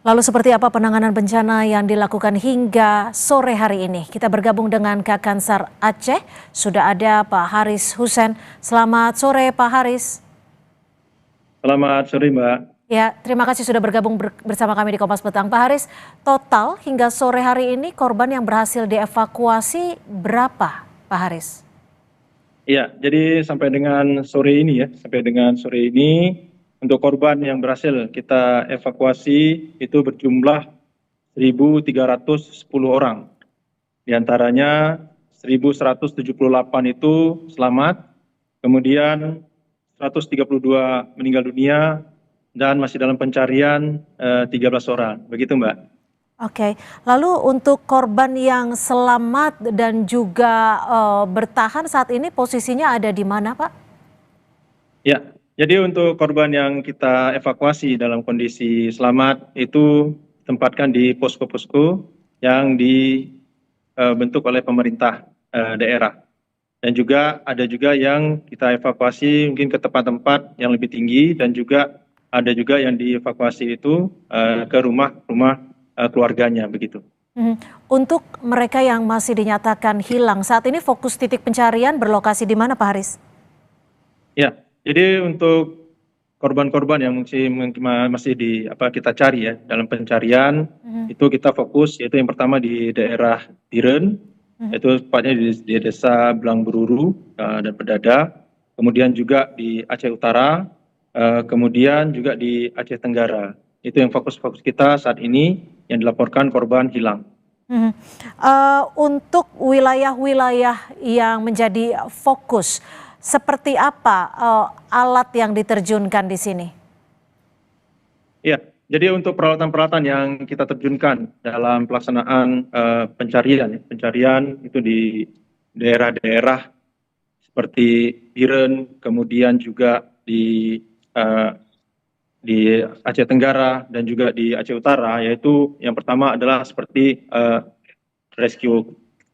Lalu seperti apa penanganan bencana yang dilakukan hingga sore hari ini? Kita bergabung dengan Kakansar Aceh. Sudah ada Pak Haris Hussein. Selamat sore Pak Haris. Selamat sore Mbak. Ya, terima kasih sudah bergabung bersama kami di Kompas Petang. Pak Haris, total hingga sore hari ini korban yang berhasil dievakuasi berapa Pak Haris? Iya, jadi sampai dengan sore ini untuk korban yang berhasil kita evakuasi itu berjumlah 1.310 orang. Di antaranya 1.178 itu selamat, kemudian 132 meninggal dunia dan masih dalam pencarian 13 orang. Begitu Mbak. Oke, lalu untuk korban yang selamat dan juga bertahan saat ini posisinya ada di mana Pak? Ya, jadi untuk korban yang kita evakuasi dalam kondisi selamat itu tempatkan di posko-posko yang dibentuk oleh pemerintah daerah. Dan juga ada juga yang kita evakuasi mungkin ke tempat-tempat yang lebih tinggi dan juga ada juga yang dievakuasi itu ke rumah-rumah keluarganya begitu. Untuk mereka yang masih dinyatakan hilang, saat ini fokus titik pencarian berlokasi di mana Pak Haris? Ya, jadi untuk korban-korban yang masih kita cari ya dalam pencarian itu kita fokus yaitu yang pertama di daerah Biren, itu tepatnya di desa Belang Beruru dan Pedada, kemudian juga di Aceh Utara, kemudian juga di Aceh Tenggara. Itu yang fokus-fokus kita saat ini yang dilaporkan korban hilang. Untuk wilayah-wilayah yang menjadi fokus, seperti apa alat yang diterjunkan di sini? Iya, jadi untuk peralatan-peralatan yang kita terjunkan dalam pelaksanaan pencarian itu di daerah-daerah seperti Biren, kemudian juga eh, di Aceh Tenggara dan juga di Aceh Utara, yaitu yang pertama adalah seperti rescue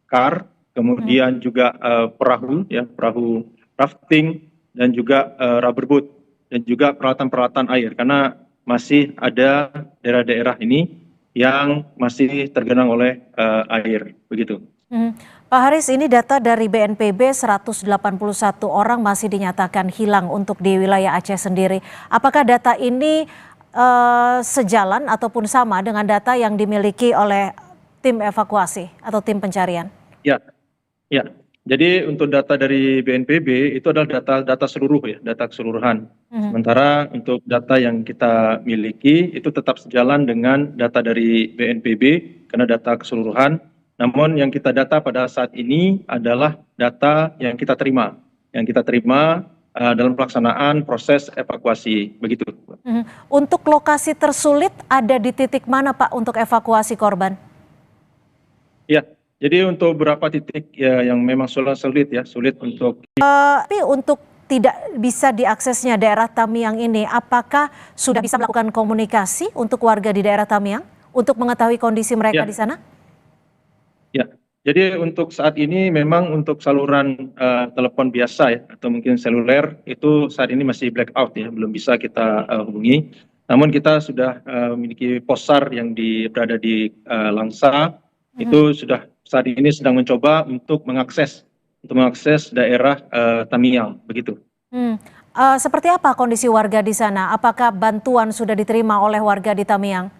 car, kemudian juga perahu rafting dan juga rubber boat dan juga peralatan-peralatan air karena masih ada daerah-daerah ini yang masih tergenang oleh air begitu. Pak Haris, ini data dari BNPB 181 orang masih dinyatakan hilang untuk di wilayah Aceh sendiri. Apakah data ini sejalan ataupun sama dengan data yang dimiliki oleh tim evakuasi atau tim pencarian? Ya, ya. Jadi untuk data dari BNPB itu adalah data seluruh ya, data keseluruhan. Sementara untuk data yang kita miliki itu tetap sejalan dengan data dari BNPB karena data keseluruhan. Namun yang kita data pada saat ini adalah data yang kita terima, dalam pelaksanaan proses evakuasi begitu. Untuk lokasi tersulit ada di titik mana Pak untuk evakuasi korban? Ya, jadi untuk beberapa titik ya yang memang sulit untuk. Tapi untuk tidak bisa diaksesnya daerah Tamiang ini, apakah sudah bisa melakukan komunikasi untuk warga di daerah Tamiang untuk mengetahui kondisi mereka di sana? Ya, jadi untuk saat ini memang untuk saluran telepon biasa ya atau mungkin seluler itu saat ini masih blackout ya, belum bisa kita hubungi. Namun kita sudah memiliki posar yang berada di Langsa, itu sudah saat ini sedang mencoba untuk mengakses daerah Tamiang begitu. Seperti apa kondisi warga di sana? Apakah bantuan sudah diterima oleh warga di Tamiang,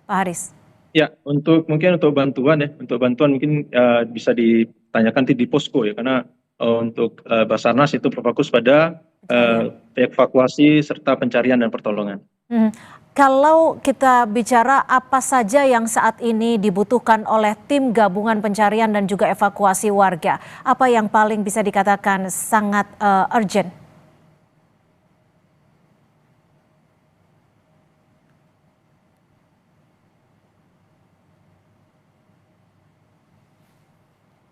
Pak Haris? Ya, untuk bantuan mungkin bisa ditanyakan di posko ya, karena untuk Basarnas itu berfokus pada evakuasi serta pencarian dan pertolongan. Kalau kita bicara apa saja yang saat ini dibutuhkan oleh tim gabungan pencarian dan juga evakuasi warga, apa yang paling bisa dikatakan sangat urgent?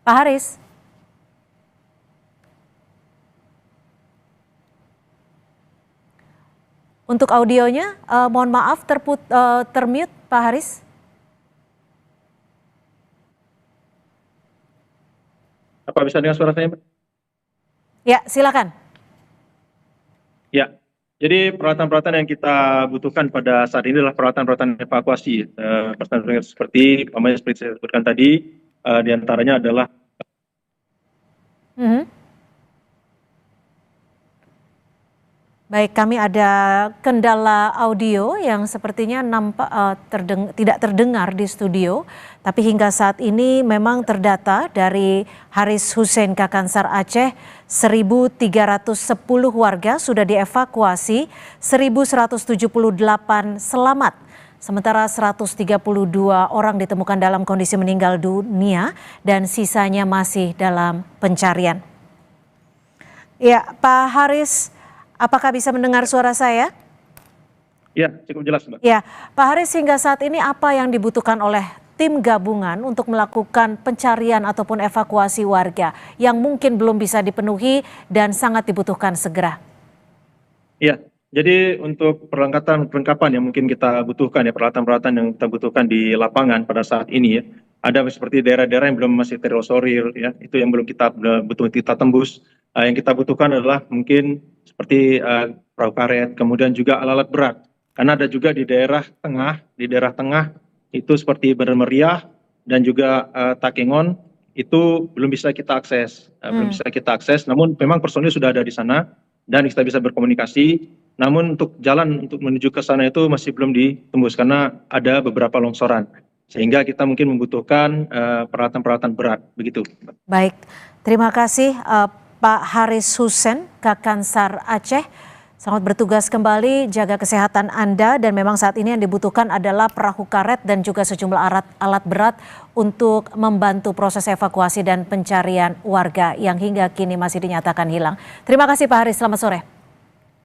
Pak Haris? Untuk audionya, mohon maaf termute Pak Haris. Apa bisa dengar suara saya, Mbak? Ya, silakan. Ya, Jadi peralatan-peralatan yang kita butuhkan pada saat ini adalah peralatan-peralatan evakuasi. Peralatan seperti seperti saya sebutkan tadi, diantaranya adalah Mhm. Baik, kami ada kendala audio yang sepertinya tidak terdengar di studio, tapi hingga saat ini memang terdata dari Haris Hussein Kakansar Aceh, 1.310 warga sudah dievakuasi, 1.178 selamat. Sementara 132 orang ditemukan dalam kondisi meninggal dunia dan sisanya masih dalam pencarian. Ya, Pak Haris, apakah bisa mendengar suara saya? ya cukup jelas, Mbak. Ya, Pak Haris, hingga saat ini apa yang dibutuhkan oleh tim gabungan untuk melakukan pencarian ataupun evakuasi warga yang mungkin belum bisa dipenuhi dan sangat dibutuhkan segera? Iya, jadi untuk perlengkapan yang mungkin kita butuhkan ya, peralatan-peralatan yang kita butuhkan di lapangan pada saat ini ya, ada seperti daerah-daerah yang belum masih terisolir ya, itu yang belum betul kita tembus. Yang kita butuhkan adalah mungkin seperti perahu karet, kemudian juga alat-alat berat. Karena ada juga di daerah tengah itu seperti Bener Meriah dan juga Takengon itu belum bisa kita akses, namun memang personil sudah ada di sana dan kita bisa berkomunikasi. Namun untuk jalan untuk menuju ke sana itu masih belum ditembus karena ada beberapa longsoran. Sehingga kita mungkin membutuhkan peralatan-peralatan berat, begitu. Baik, terima kasih Pak Haris Hussein Kakansar Aceh. Selamat bertugas kembali, jaga kesehatan Anda, dan memang saat ini yang dibutuhkan adalah perahu karet dan juga sejumlah alat berat untuk membantu proses evakuasi dan pencarian warga yang hingga kini masih dinyatakan hilang. Terima kasih Pak Haris, selamat sore.